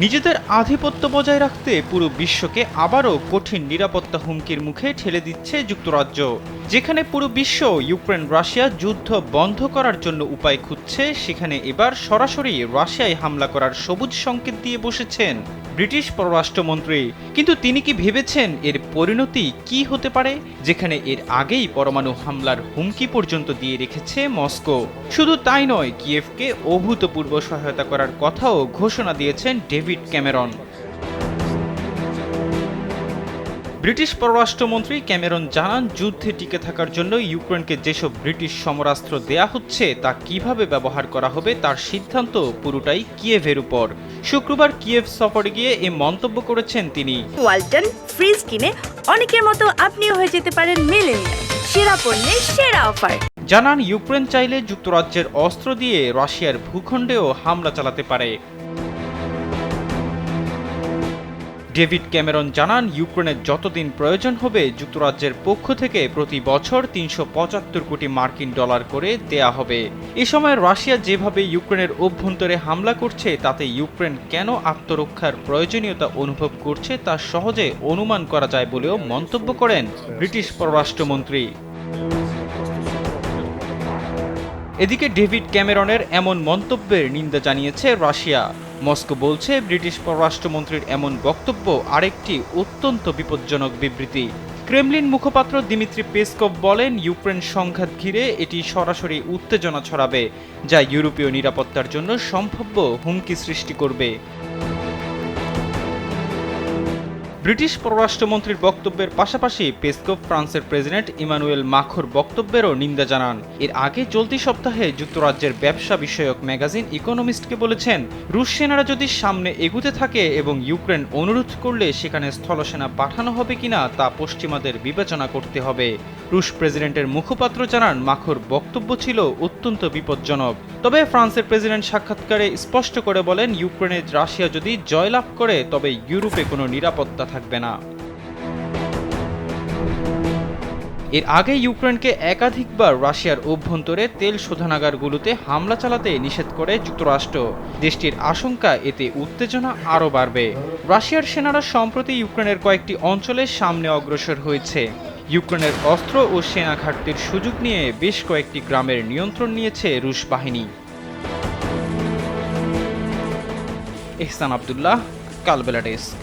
নিজেদের আধিপত্য বজায় রাখতে পুরো বিশ্বকে আবারও কঠিন নিরাপত্তা হুমকির মুখে ঠেলে দিচ্ছে যুক্তরাজ্য, যেখানে পুরো বিশ্ব ইউক্রেন রাশিয়া যুদ্ধ বন্ধ করার জন্য উপায় খুঁজছে, সেখানে এবার সরাসরি রাশিয়ায় হামলা করার সবুজ সংকেত দিয়ে বসেছেন ব্রিটিশ পররাষ্ট্রমন্ত্রী। কিন্তু তিনি কি ভেবেছেন এর পরিণতি কি হতে পারে, যেখানে এর আগেই পরমাণু হামলার হুমকি পর্যন্ত দিয়ে রেখেছে মস্কো? শুধু তাই নয়, কিয়েভকে অভূতপূর্ব সহায়তা করার কথাও ঘোষণা দিয়েছেন ডেভিড ক্যামেরন। ব্রিটিশ পররাষ্ট্রমন্ত্রী ক্যামেরন জানান, যুদ্ধে টিকে থাকার জন্য ইউক্রেনকে যেসব ব্রিটিশ সমরাস্ত্র দেয়া হচ্ছে তা কিভাবে ব্যবহার করা হবে তার সিদ্ধান্ত পুরোটাই কিয়েভের উপর। শুক্রবার কিয়েভ সফরে গিয়ে এ মন্তব্য করেছেন তিনি। ওয়ালটন ফ্রিজ কিনে অনেকের মতো আপনিও হয়ে যেতে পারেন মিলেনিয়াল, সেরা পণ্যের সেরা অফার। জানান, ইউক্রেন চাইলে যুক্তরাজ্যের অস্ত্র দিয়ে রাশিয়ার ভূখণ্ডেও হামলা চালাতে পারে। ডেভিড ক্যামেরন জানান, ইউক্রেনের যতদিন প্রয়োজন হবে যুক্তরাজ্যের পক্ষ থেকে প্রতি বছর ৩৭৫ কোটি মার্কিন ডলার করে দেয়া হবে। এ সময় রাশিয়া যেভাবে ইউক্রেনের অভ্যন্তরে হামলা করছে তাতে ইউক্রেন কেন আত্মরক্ষার প্রয়োজনীয়তা অনুভব করছে তা সহজে অনুমান করা যায় বলেও মন্তব্য করেন ব্রিটিশ পররাষ্ট্রমন্ত্রী। এদিকে ডেভিড ক্যামেরনের এমন মন্তব্যের নিন্দা জানিয়েছে রাশিয়া। মস্কো বলছে, ব্রিটিশ পররাষ্ট্রমন্ত্রীর এমন বক্তব্য আরেকটি অত্যন্ত বিপজ্জনক বিবৃতি। ক্রেমলিন মুখপাত্র দিমিত্রি পেসকভ বলেন, ইউক্রেন সংঘাত ঘিরে এটি সরাসরি উত্তেজনা ছড়াবে, যা ইউরোপীয় নিরাপত্তার জন্য সম্ভাব্য হুমকি সৃষ্টি করবে। ব্রিটিশ পররাষ্ট্রমন্ত্রীর বক্তব্যের পাশাপাশি পেসকভ ফ্রান্সের প্রেসিডেন্ট ইমানুয়েল মাখোর বক্তব্যেরও নিন্দা জানান। এর আগে চলতি সপ্তাহে যুক্তরাজ্যের ব্যবসা বিষয়ক ম্যাগাজিন ইকোনমিস্টকে বলেছেন, রুশ সেনারা যদি সামনে এগুতে থাকে এবং ইউক্রেন অনুরোধ করলে সেখানে স্থলসেনা পাঠানো হবে কিনা তা পশ্চিমাদের বিবেচনা করতে হবে। রুশ প্রেসিডেন্টের মুখপাত্র জানান, মাখোর বক্তব্য ছিল অত্যন্ত বিপজ্জনক। তবে ফ্রান্সের প্রেসিডেন্ট সাক্ষাৎকারে স্পষ্ট করে বলেন, ইউক্রেনে রাশিয়া যদি জয়লাভ করে তবে ইউরোপে কোনো নিরাপত্তা থাকবে না। এর আগে ইউক্রেনকে একাধিকবার রাশিয়ার অভ্যন্তরে তেল শোধনাগারগুলোতে হামলা চালাতে নিষেধ করে যুক্তরাষ্ট্র। দেশটির আশঙ্কা এতে উত্তেজনা আরও বাড়বে। রাশিয়ার সেনারা সম্প্রতি ইউক্রেনের কয়েকটি অঞ্চলে সামনে অগ্রসর হয়েছে। ইউক্রেনের অস্ত্র ও সেনা ঘাটতির সুযোগ নিয়ে বেশ কয়েকটি গ্রামের নিয়ন্ত্রণ নিয়েছে রুশ বাহিনী। এহসান আব্দুল্লাহ, কালবেলা ডেস্ক।